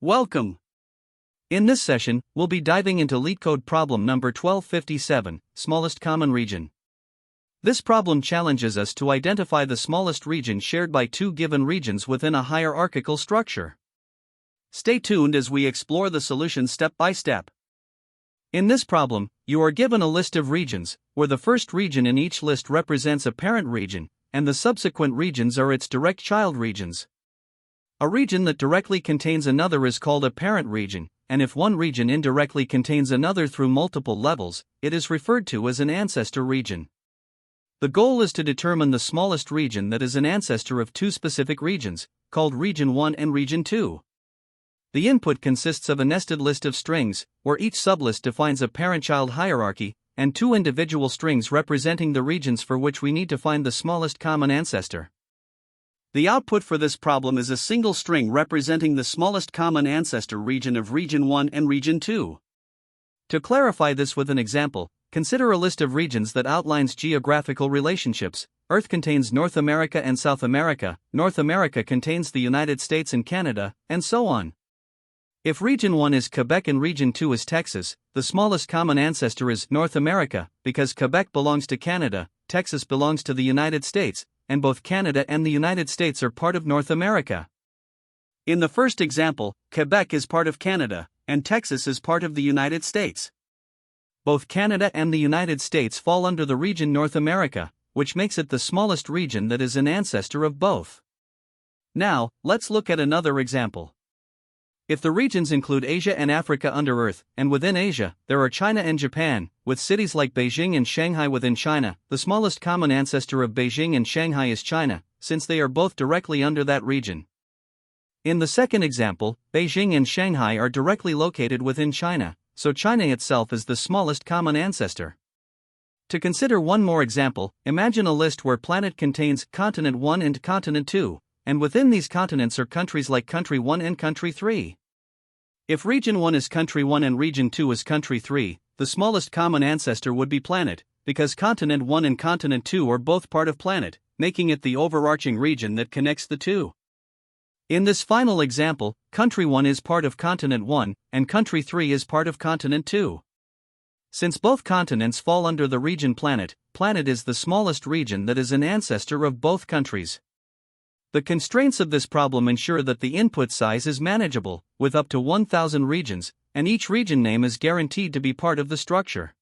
Welcome! In this session, we'll be diving into LeetCode problem number 1257, smallest common region. This problem challenges us to identify the smallest region shared by two given regions within a hierarchical structure. Stay tuned as we explore the solution step by step. In this problem, you are given a list of regions, where the first region in each list represents a parent region, and the subsequent regions are its direct child regions. A region that directly contains another is called a parent region, and if one region indirectly contains another through multiple levels, it is referred to as an ancestor region. The goal is to determine the smallest region that is an ancestor of two specific regions, called Region 1 and Region 2. The input consists of a nested list of strings, where each sublist defines a parent-child hierarchy, and two individual strings representing the regions for which we need to find the smallest common ancestor. The output for this problem is a single string representing the smallest common ancestor region of Region 1 and Region 2. To clarify this with an example, consider a list of regions that outlines geographical relationships. Earth contains North America and South America, North America contains the United States and Canada, and so on. If Region 1 is Quebec and Region 2 is Texas, the smallest common ancestor is North America, because Quebec belongs to Canada, Texas belongs to the United States, and both Canada and the United States are part of North America. In the first example, Quebec is part of Canada, and Texas is part of the United States. Both Canada and the United States fall under the region North America, which makes it the smallest region that is an ancestor of both. Now, let's look at another example. If the regions include Asia and Africa under Earth, and within Asia, there are China and Japan, with cities like Beijing and Shanghai within China, the smallest common ancestor of Beijing and Shanghai is China, since they are both directly under that region. In the second example, Beijing and Shanghai are directly located within China, so China itself is the smallest common ancestor. To consider one more example, imagine a list where planet contains Continent 1 and Continent 2. And within these continents are countries like Country 1 and Country 3. If Region 1 is Country 1 and Region 2 is Country 3, the smallest common ancestor would be Planet, because Continent 1 and Continent 2 are both part of Planet, making it the overarching region that connects the two. In this final example, Country 1 is part of Continent 1, and Country 3 is part of Continent 2. Since both continents fall under the region Planet, Planet is the smallest region that is an ancestor of both countries. The constraints of this problem ensure that the input size is manageable, with up to 1,000 regions, and each region name is guaranteed to be part of the structure.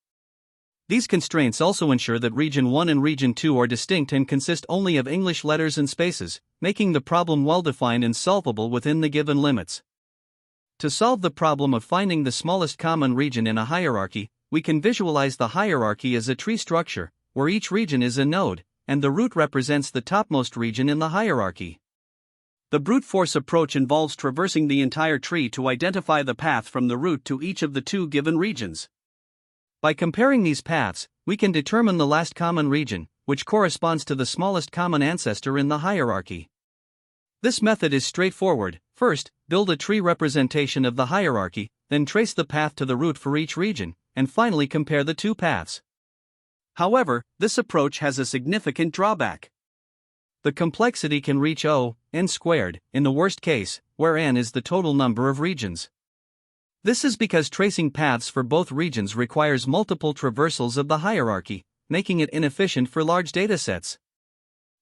These constraints also ensure that Region 1 and Region 2 are distinct and consist only of English letters and spaces, making the problem well-defined and solvable within the given limits. To solve the problem of finding the smallest common region in a hierarchy, we can visualize the hierarchy as a tree structure, where each region is a node, and the root represents the topmost region in the hierarchy. The brute force approach involves traversing the entire tree to identify the path from the root to each of the two given regions. By comparing these paths, we can determine the last common region, which corresponds to the smallest common ancestor in the hierarchy. This method is straightforward. First, build a tree representation of the hierarchy, then trace the path to the root for each region, and finally compare the two paths. However, this approach has a significant drawback. The complexity can reach n squared, in the worst case, where n is the total number of regions. This is because tracing paths for both regions requires multiple traversals of the hierarchy, making it inefficient for large datasets.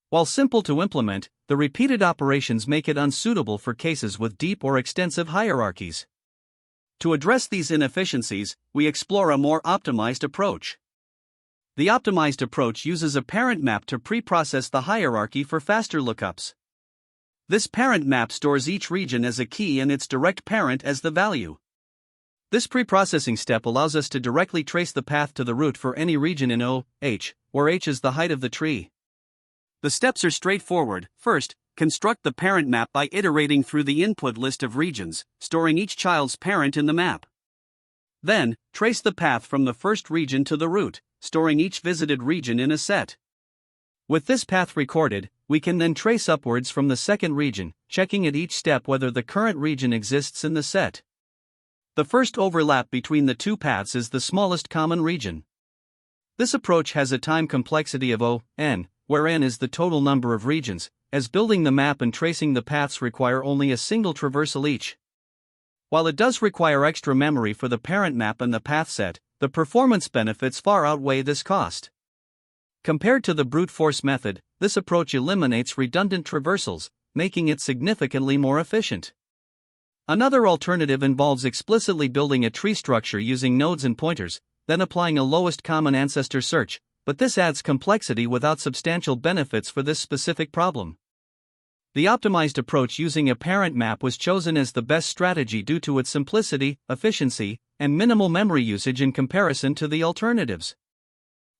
While simple to implement, the repeated operations make it unsuitable for cases with deep or extensive hierarchies. To address these inefficiencies, we explore a more optimized approach. The optimized approach uses a parent map to pre-process the hierarchy for faster lookups. This parent map stores each region as a key and its direct parent as the value. This pre-processing step allows us to directly trace the path to the root for any region in H, where H is the height of the tree. The steps are straightforward. First, construct the parent map by iterating through the input list of regions, storing each child's parent in the map. Then, trace the path from the first region to the root, storing each visited region in a set. With this path recorded, we can then trace upwards from the second region, checking at each step whether the current region exists in the set. The first overlap between the two paths is the smallest common region. This approach has a time complexity of n, where n is the total number of regions, as building the map and tracing the paths require only a single traversal each. While it does require extra memory for the parent map and the path set, the performance benefits far outweigh this cost. Compared to the brute force method, this approach eliminates redundant traversals, making it significantly more efficient. Another alternative involves explicitly building a tree structure using nodes and pointers, then applying a lowest common ancestor search, but this adds complexity without substantial benefits for this specific problem. The optimized approach using a parent map was chosen as the best strategy due to its simplicity, efficiency, and minimal memory usage in comparison to the alternatives.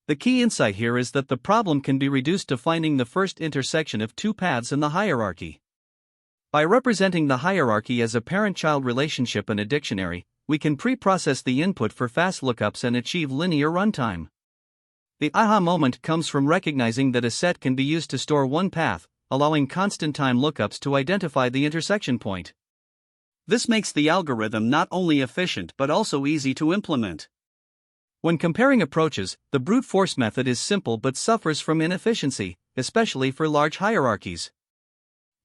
The key insight here is that the problem can be reduced to finding the first intersection of two paths in the hierarchy. By representing the hierarchy as a parent-child relationship in a dictionary, we can pre-process the input for fast lookups and achieve linear runtime. The aha moment comes from recognizing that a set can be used to store one path, allowing constant time lookups to identify the intersection point. This makes the algorithm not only efficient but also easy to implement. When comparing approaches, the brute force method is simple but suffers from inefficiency, especially for large hierarchies.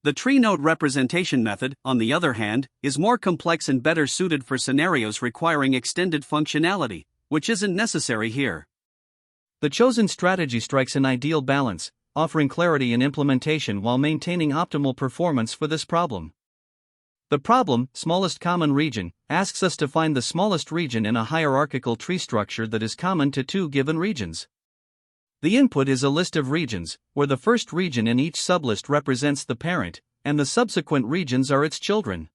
The tree node representation method, on the other hand, is more complex and better suited for scenarios requiring extended functionality, which isn't necessary here. The chosen strategy strikes an ideal balance, offering clarity in implementation while maintaining optimal performance for this problem. The problem, smallest common region, asks us to find the smallest region in a hierarchical tree structure that is common to two given regions. The input is a list of regions, where the first region in each sublist represents the parent, and the subsequent regions are its children.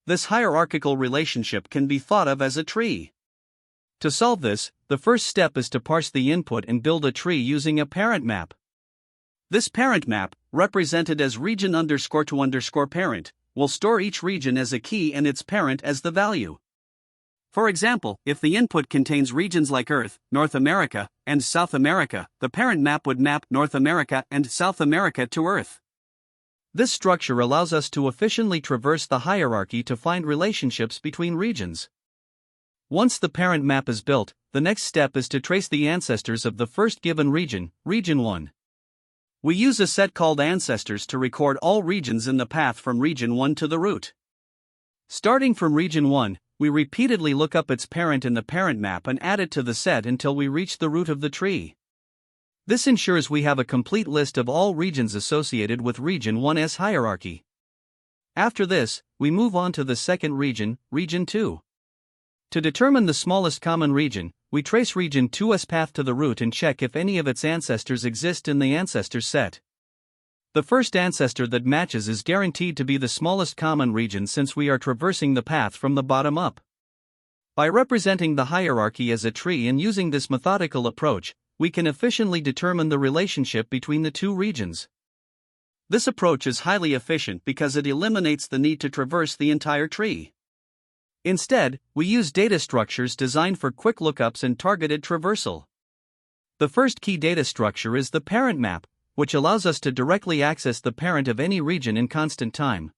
This hierarchical relationship can be thought of as a tree. To solve this, the first step is to parse the input and build a tree using a parent map. This parent map, represented as region_to_parent, will store each region as a key and its parent as the value. For example, if the input contains regions like Earth, North America, and South America, the parent map would map North America and South America to Earth. This structure allows us to efficiently traverse the hierarchy to find relationships between regions. Once the parent map is built, the next step is to trace the ancestors of the first given region, region 1. We use a set called ancestors to record all regions in the path from region 1 to the root. Starting from region 1, we repeatedly look up its parent in the parent map and add it to the set until we reach the root of the tree. This ensures we have a complete list of all regions associated with region 1's hierarchy. After this, we move on to the second region, region 2. To determine the smallest common region, we trace region 2's path to the root and check if any of its ancestors exist in the ancestors set. The first ancestor that matches is guaranteed to be the smallest common region since we are traversing the path from the bottom up. By representing the hierarchy as a tree and using this methodical approach, we can efficiently determine the relationship between the two regions. This approach is highly efficient because it eliminates the need to traverse the entire tree. Instead, we use data structures designed for quick lookups and targeted traversal. The first key data structure is the parent map, which allows us to directly access the parent of any region in constant time.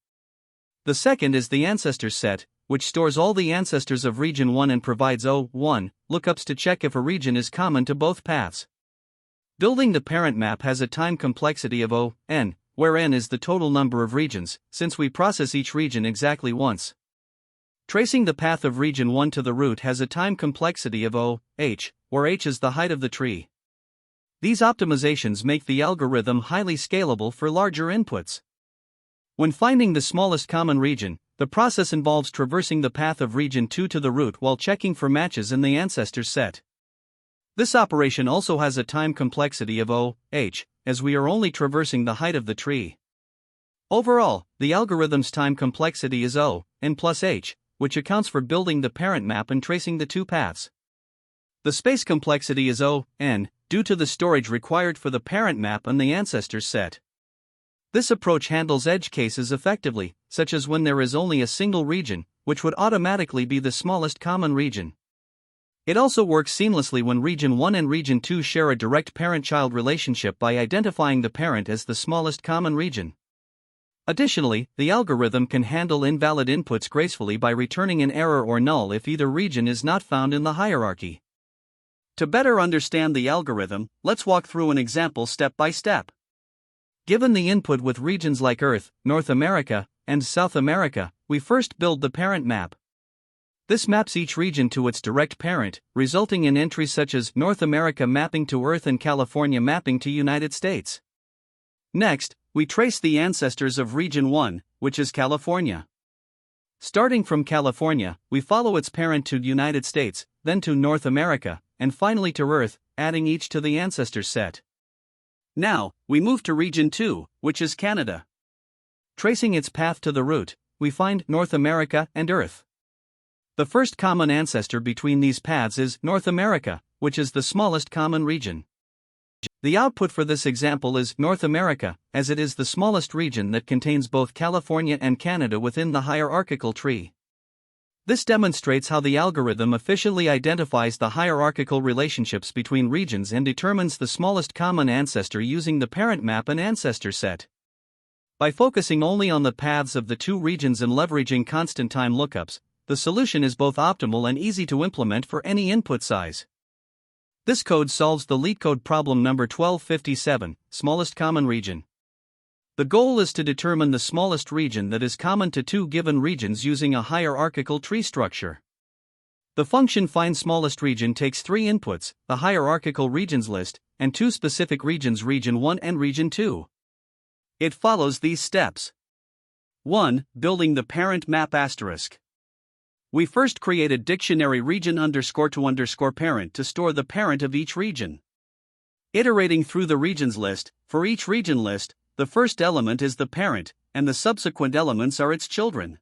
The second is the ancestors set, which stores all the ancestors of region 1 and provides O1 lookups to check if a region is common to both paths. Building the parent map has a time complexity of O(n), where n is the total number of regions, since we process each region exactly once. Tracing the path of region 1 to the root has a time complexity of O(h), where h is the height of the tree. These optimizations make the algorithm highly scalable for larger inputs. When finding the smallest common region, the process involves traversing the path of region 2 to the root while checking for matches in the ancestors set. This operation also has a time complexity of O(h), as we are only traversing the height of the tree. Overall, the algorithm's time complexity is O(n plus h), which accounts for building the parent map and tracing the two paths. The space complexity is O(n), due to the storage required for the parent map and the ancestors set. This approach handles edge cases effectively, such as when there is only a single region, which would automatically be the smallest common region. It also works seamlessly when region 1 and region 2 share a direct parent-child relationship by identifying the parent as the smallest common region. Additionally, the algorithm can handle invalid inputs gracefully by returning an error or null if either region is not found in the hierarchy. To better understand the algorithm, let's walk through an example step by step. Given the input with regions like Earth, North America, and South America, we first build the parent map. This maps each region to its direct parent, resulting in entries such as North America mapping to Earth and California mapping to United States. Next, we trace the ancestors of Region 1, which is California. Starting from California, we follow its parent to United States, then to North America, and finally to Earth, adding each to the ancestors set. Now, we move to Region 2, which is Canada. Tracing its path to the root, we find North America and Earth. The first common ancestor between these paths is North America, which is the smallest common region. The output for this example is North America, as it is the smallest region that contains both California and Canada within the hierarchical tree. This demonstrates how the algorithm efficiently identifies the hierarchical relationships between regions and determines the smallest common ancestor using the parent map and ancestor set. By focusing only on the paths of the two regions and leveraging constant time lookups, the solution is both optimal and easy to implement for any input size. This code solves the LeetCode problem number 1257, smallest common region. The goal is to determine the smallest region that is common to two given regions using a hierarchical tree structure. The function findSmallestRegion takes three inputs, the hierarchical regions list, and two specific regions, Region 1 and Region 2. It follows these steps. 1. Building the parent map asterisk. We first create a dictionary region_to_parent to store the parent of each region. Iterating through the regions list, for each region list, the first element is the parent, and the subsequent elements are its children.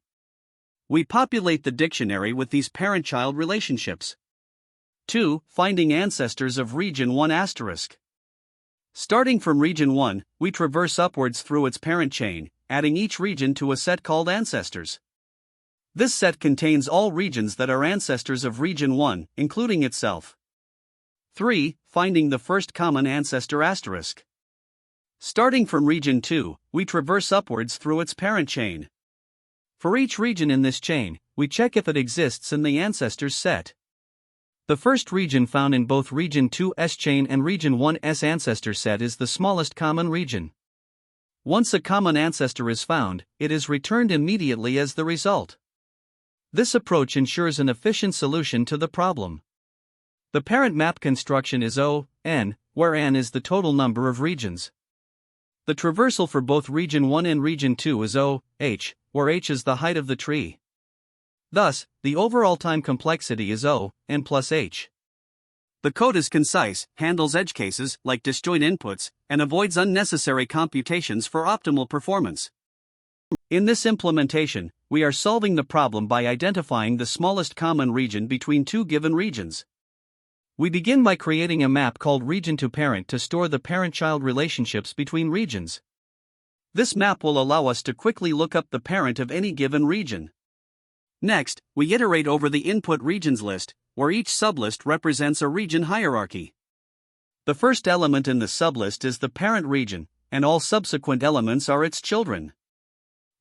We populate the dictionary with these parent-child relationships. 2. Finding ancestors of Region 1 asterisk. Starting from Region 1, we traverse upwards through its parent chain, adding each region to a set called ancestors. This set contains all regions that are ancestors of Region 1, including itself. 3. Finding the first common ancestor asterisk. Starting from Region 2, we traverse upwards through its parent chain. For each region in this chain, we check if it exists in the ancestors set. The first region found in both Region 2's chain and Region 1's ancestor set is the smallest common region. Once a common ancestor is found, it is returned immediately as the result. This approach ensures an efficient solution to the problem. The parent map construction is O(n), where n is the total number of regions. The traversal for both Region 1 and Region 2 is O(h), where h is the height of the tree. Thus, the overall time complexity is O(n plus h). The code is concise, handles edge cases like disjoint inputs, and avoids unnecessary computations for optimal performance. In this implementation, we are solving the problem by identifying the smallest common region between two given regions. We begin by creating a map called region-to-parent to store the parent-child relationships between regions. This map will allow us to quickly look up the parent of any given region. Next, we iterate over the input regions list, where each sublist represents a region hierarchy. The first element in the sublist is the parent region, and all subsequent elements are its children.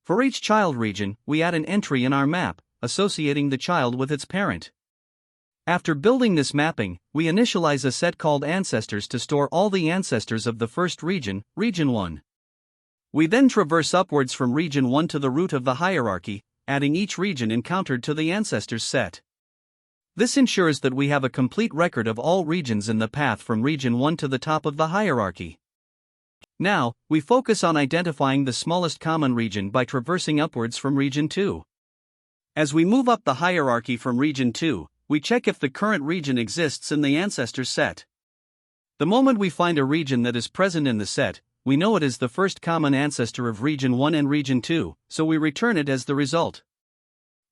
For each child region, we add an entry in our map, associating the child with its parent. After building this mapping, we initialize a set called ancestors to store all the ancestors of the first region, Region 1. We then traverse upwards from Region 1 to the root of the hierarchy, adding each region encountered to the ancestors set. This ensures that we have a complete record of all regions in the path from Region 1 to the top of the hierarchy. Now, we focus on identifying the smallest common region by traversing upwards from Region 2. As we move up the hierarchy from Region 2, we check if the current region exists in the ancestors set. The moment we find a region that is present in the set, we know it is the first common ancestor of Region 1 and Region 2, so we return it as the result.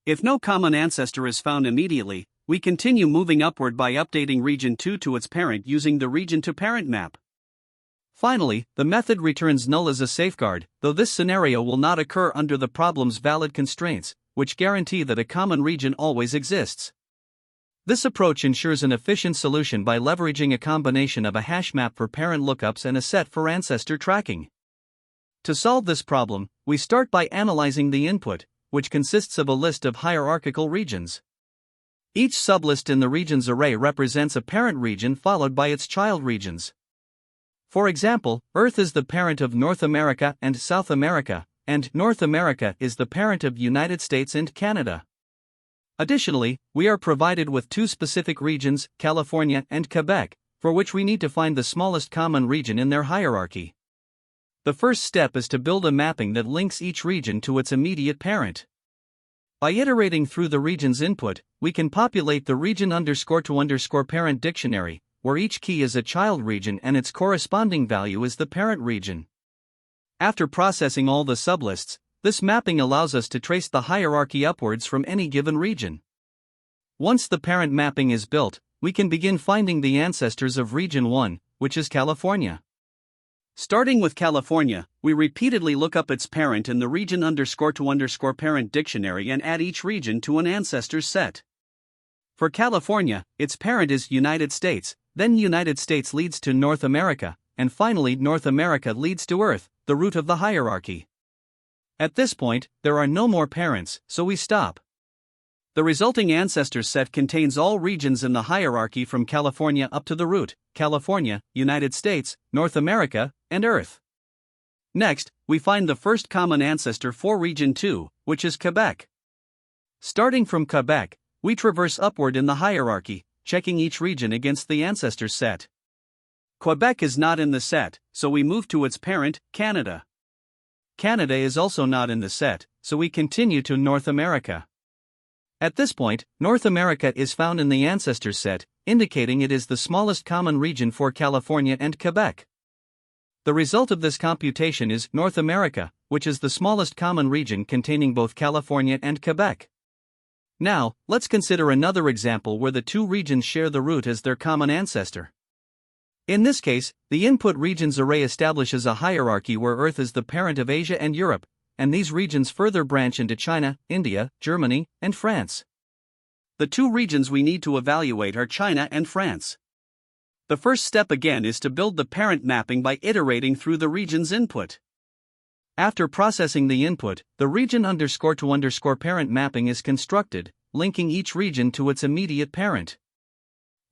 If no common ancestor is found immediately, we continue moving upward by updating Region 2 to its parent using the region-to-parent map. Finally, the method returns null as a safeguard, though this scenario will not occur under the problem's valid constraints, which guarantee that a common region always exists. This approach ensures an efficient solution by leveraging a combination of a hash map for parent lookups and a set for ancestor tracking. To solve this problem, we start by analyzing the input, which consists of a list of hierarchical regions. Each sublist in the regions array represents a parent region followed by its child regions. For example, Earth is the parent of North America and South America, and North America is the parent of United States and Canada. Additionally, we are provided with two specific regions, California and Quebec, for which we need to find the smallest common region in their hierarchy. The first step is to build a mapping that links each region to its immediate parent. By iterating through the region's input, we can populate the region_to_parent dictionary, where each key is a child region and its corresponding value is the parent region. After processing all the sublists, this mapping allows us to trace the hierarchy upwards from any given region. Once the parent mapping is built, we can begin finding the ancestors of Region 1, which is California. Starting with California, we repeatedly look up its parent in the region_to_parent dictionary and add each region to an ancestors set. For California, its parent is United States, then United States leads to North America, and finally North America leads to Earth, the root of the hierarchy. At this point, there are no more parents, so we stop. The resulting ancestors set contains all regions in the hierarchy from California up to the root, California, United States, North America, and Earth. Next, we find the first common ancestor for Region 2, which is Quebec. Starting from Quebec, we traverse upward in the hierarchy, checking each region against the ancestors set. Quebec is not in the set, so we move to its parent, Canada. Canada is also not in the set, so we continue to North America. At this point, North America is found in the ancestors set, indicating it is the smallest common region for California and Quebec. The result of this computation is North America, which is the smallest common region containing both California and Quebec. Now, let's consider another example where the two regions share the root as their common ancestor. In this case, the input regions array establishes a hierarchy where Earth is the parent of Asia and Europe, and these regions further branch into China, India, Germany, and France. The two regions we need to evaluate are China and France. The first step again is to build the parent mapping by iterating through the region's input. After processing the input, the region_to_parent mapping is constructed, linking each region to its immediate parent.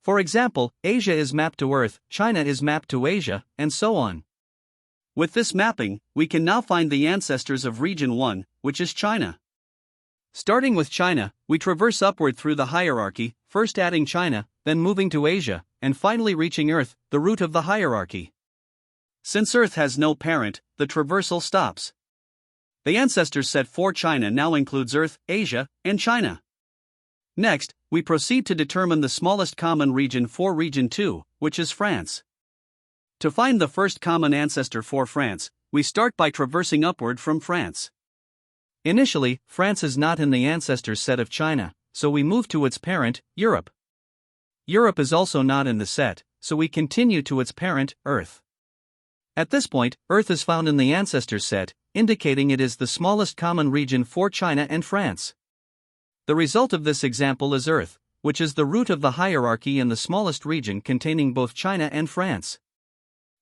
For example, Asia is mapped to Earth, China is mapped to Asia, and so on. With this mapping, we can now find the ancestors of Region 1, which is China. Starting with China, we traverse upward through the hierarchy, first adding China, then moving to Asia, and finally reaching Earth, the root of the hierarchy. Since Earth has no parent, the traversal stops. The ancestors set for China now includes Earth, Asia, and China. Next, we proceed to determine the smallest common region for Region 2, which is France. To find the first common ancestor for France, we start by traversing upward from France. Initially, France is not in the ancestors set of China, so we move to its parent, Europe. Europe is also not in the set, so we continue to its parent, Earth. At this point, Earth is found in the ancestors set, indicating it is the smallest common region for China and France. The result of this example is Earth, which is the root of the hierarchy and the smallest region containing both China and France.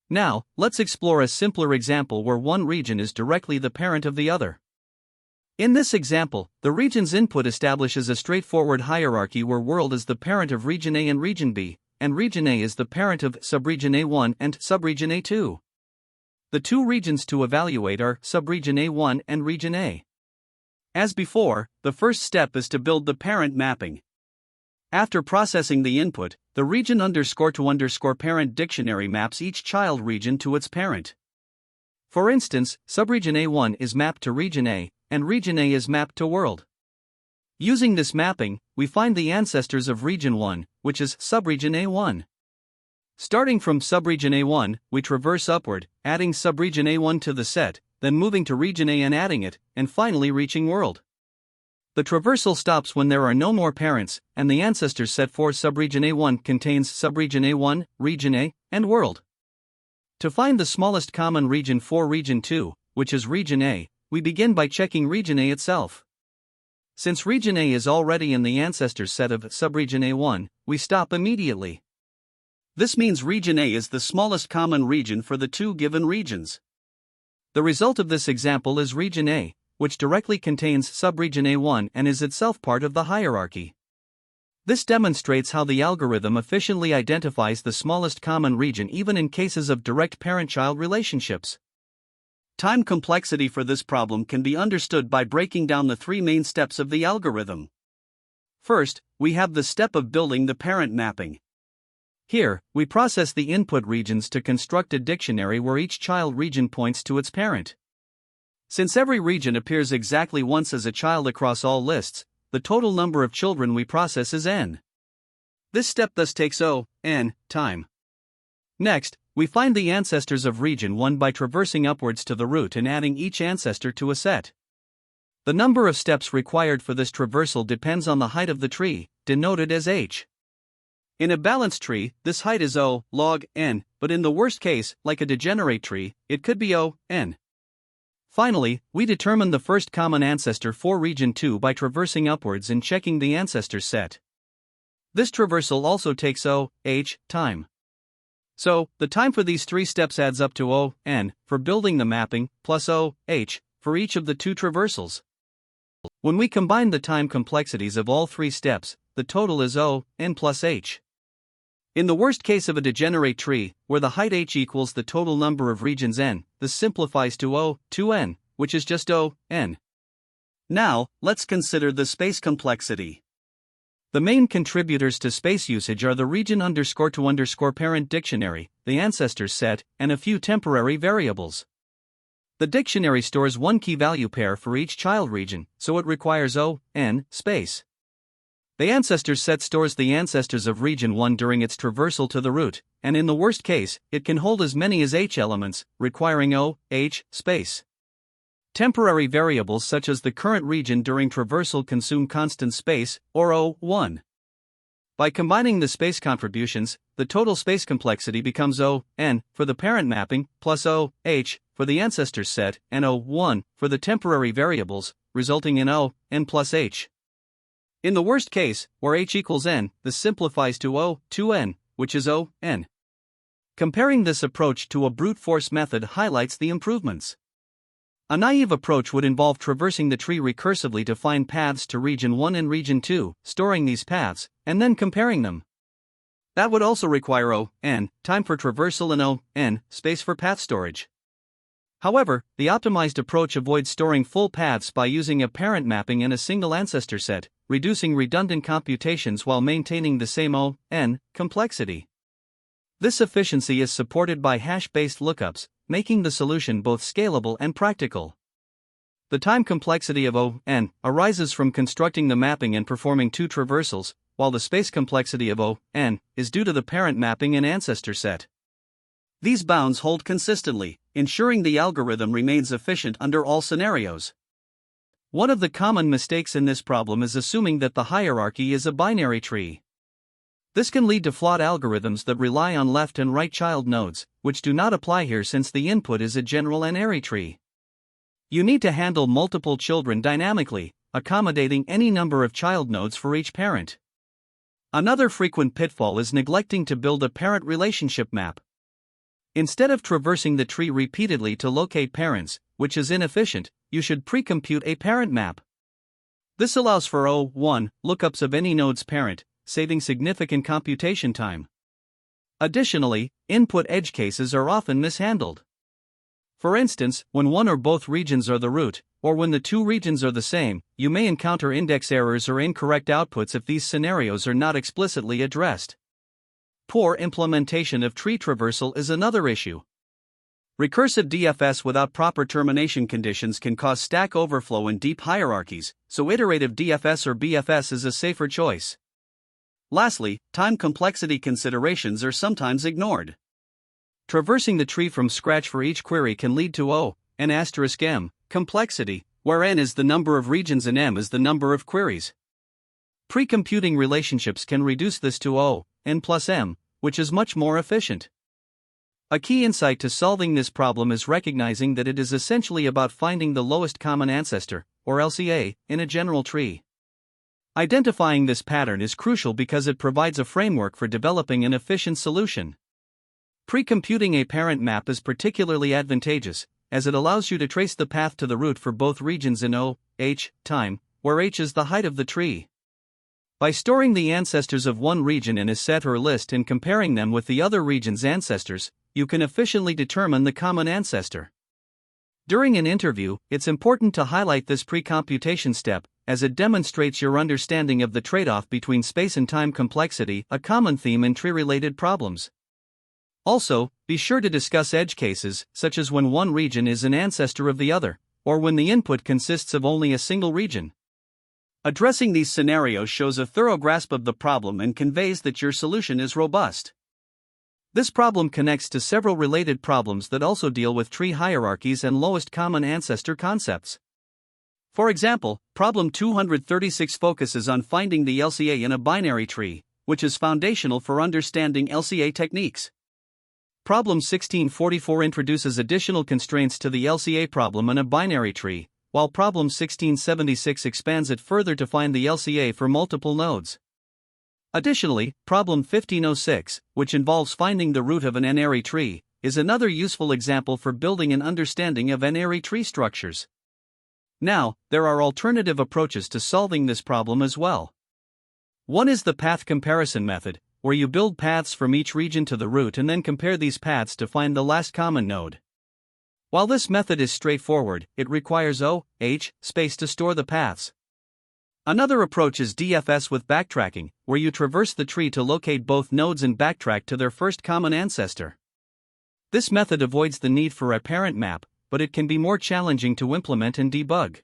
Now, let's explore a simpler example where one region is directly the parent of the other. In this example, the region's input establishes a straightforward hierarchy where world is the parent of Region A and Region B, and Region A is the parent of subregion A1 and subregion A2. The two regions to evaluate are subregion A1 and Region A. As before, the first step is to build the parent mapping. After processing the input, the region_to_parent dictionary maps each child region to its parent. For instance, subregion A1 is mapped to Region A, and Region A is mapped to world. Using this mapping, we find the ancestors of Region 1, which is subregion A1. Starting from subregion A1, we traverse upward, adding subregion A1 to the set, then moving to Region A and adding it, and finally reaching world. The traversal stops when there are no more parents, and the ancestors set for subregion A1 contains subregion A1, Region A, and world. To find the smallest common region for Region 2, which is Region A, we begin by checking Region A itself. Since Region A is already in the ancestors set of subregion A1, we stop immediately. This means Region A is the smallest common region for the two given regions. The result of this example is Region A, which directly contains subregion A1 and is itself part of the hierarchy. This demonstrates how the algorithm efficiently identifies the smallest common region even in cases of direct parent-child relationships. Time complexity for this problem can be understood by breaking down the three main steps of the algorithm. First, we have the step of building the parent mapping. Here, we process the input regions to construct a dictionary where each child region points to its parent. Since every region appears exactly once as a child across all lists, the total number of children we process is n. This step thus takes n time. Next, we find the ancestors of region 1 by traversing upwards to the root and adding each ancestor to a set. The number of steps required for this traversal depends on the height of the tree, denoted as h. In a balanced tree, this height is O log n, but in the worst case, like a degenerate tree, it could be O n. Finally, we determine the first common ancestor for region 2 by traversing upwards and checking the ancestors set. This traversal also takes h time. So, the time for these three steps adds up to n for building the mapping, plus h for each of the two traversals. When we combine the time complexities of all three steps, the total is n plus h. In the worst case of a degenerate tree, where the height h equals the total number of regions n, this simplifies to 2n, which is just n. Now, let's consider the space complexity. The main contributors to space usage are the region _to_ parent dictionary, the ancestors set, and a few temporary variables. The dictionary stores one key value pair for each child region, so it requires n space. The ancestors set stores the ancestors of region 1 during its traversal to the root, and in the worst case, it can hold as many as h elements, requiring h space. Temporary variables such as the current region during traversal consume constant space, or O1. By combining the space contributions, the total space complexity becomes n for the parent mapping, plus h for the ancestors set, and O1 for the temporary variables, resulting in n plus h. In the worst case, where h equals n, this simplifies to 2n, which is n. Comparing this approach to a brute force method highlights the improvements. A naive approach would involve traversing the tree recursively to find paths to region 1 and region 2, storing these paths, and then comparing them. That would also require n time for traversal and n space for path storage. However, the optimized approach avoids storing full paths by using a parent mapping and a single ancestor set, reducing redundant computations while maintaining the same n complexity. This efficiency is supported by hash-based lookups, making the solution both scalable and practical. The time complexity of n arises from constructing the mapping and performing two traversals, while the space complexity of n is due to the parent mapping and ancestor set. These bounds hold consistently, ensuring the algorithm remains efficient under all scenarios. One of the common mistakes in this problem is assuming that the hierarchy is a binary tree. This can lead to flawed algorithms that rely on left and right child nodes, which do not apply here since the input is a general n-ary tree. You need to handle multiple children dynamically, accommodating any number of child nodes for each parent. Another frequent pitfall is neglecting to build a parent relationship map. Instead of traversing the tree repeatedly to locate parents, which is inefficient, you should pre-compute a parent map. This allows for O1 lookups of any node's parent, saving significant computation time. Additionally, input edge cases are often mishandled. For instance, when one or both regions are the root, or when the two regions are the same, you may encounter index errors or incorrect outputs if these scenarios are not explicitly addressed. Poor implementation of tree traversal is another issue. Recursive DFS without proper termination conditions can cause stack overflow in deep hierarchies, so iterative DFS or BFS is a safer choice. Lastly, time complexity considerations are sometimes ignored. Traversing the tree from scratch for each query can lead to n*m complexity, where n is the number of regions and m is the number of queries. Pre-computing relationships can reduce this to n plus m, which is much more efficient. A key insight to solving this problem is recognizing that it is essentially about finding the lowest common ancestor, or LCA, in a general tree. Identifying this pattern is crucial because it provides a framework for developing an efficient solution. Pre-computing a parent map is particularly advantageous, as it allows you to trace the path to the root for both regions in h time, where h is the height of the tree. By storing the ancestors of one region in a set or list and comparing them with the other region's ancestors, you can efficiently determine the common ancestor. During an interview, it's important to highlight this pre-computation step, as it demonstrates your understanding of the trade-off between space and time complexity, a common theme in tree-related problems. Also, be sure to discuss edge cases, such as when one region is an ancestor of the other, or when the input consists of only a single region. Addressing these scenarios shows a thorough grasp of the problem and conveys that your solution is robust. This problem connects to several related problems that also deal with tree hierarchies and lowest common ancestor concepts. For example, problem 236 focuses on finding the LCA in a binary tree, which is foundational for understanding LCA techniques. Problem 1644 introduces additional constraints to the LCA problem in a binary tree, while problem 1676 expands it further to find the LCA for multiple nodes. Additionally, problem 1506, which involves finding the root of an n-ary tree, is another useful example for building an understanding of n-ary tree structures. Now, there are alternative approaches to solving this problem as well. One is the path comparison method, where you build paths from each region to the root and then compare these paths to find the last common node. While this method is straightforward, it requires O(h) space to store the paths. Another approach is DFS with backtracking, where you traverse the tree to locate both nodes and backtrack to their first common ancestor. This method avoids the need for a parent map, but it can be more challenging to implement and debug.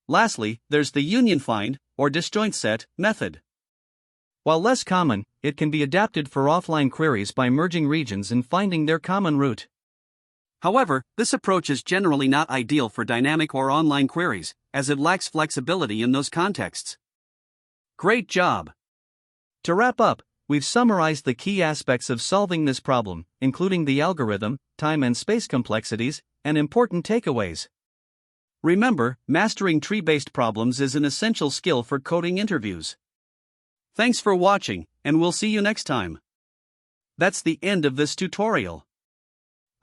Lastly, there's the union find, or disjoint set, method. While less common, it can be adapted for offline queries by merging regions and finding their common root. However, this approach is generally not ideal for dynamic or online queries, as it lacks flexibility in those contexts. Great job! To wrap up, we've summarized the key aspects of solving this problem, including the algorithm, time and space complexities, and important takeaways. Remember, mastering tree-based problems is an essential skill for coding interviews. Thanks for watching, and we'll see you next time. That's the end of this tutorial.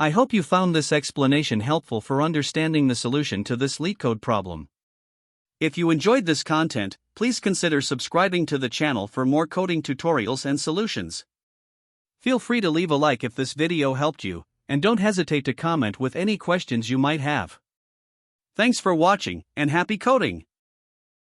I hope you found this explanation helpful for understanding the solution to this LeetCode problem. If you enjoyed this content, please consider subscribing to the channel for more coding tutorials and solutions. Feel free to leave a like if this video helped you, and don't hesitate to comment with any questions you might have. Thanks for watching, and happy coding!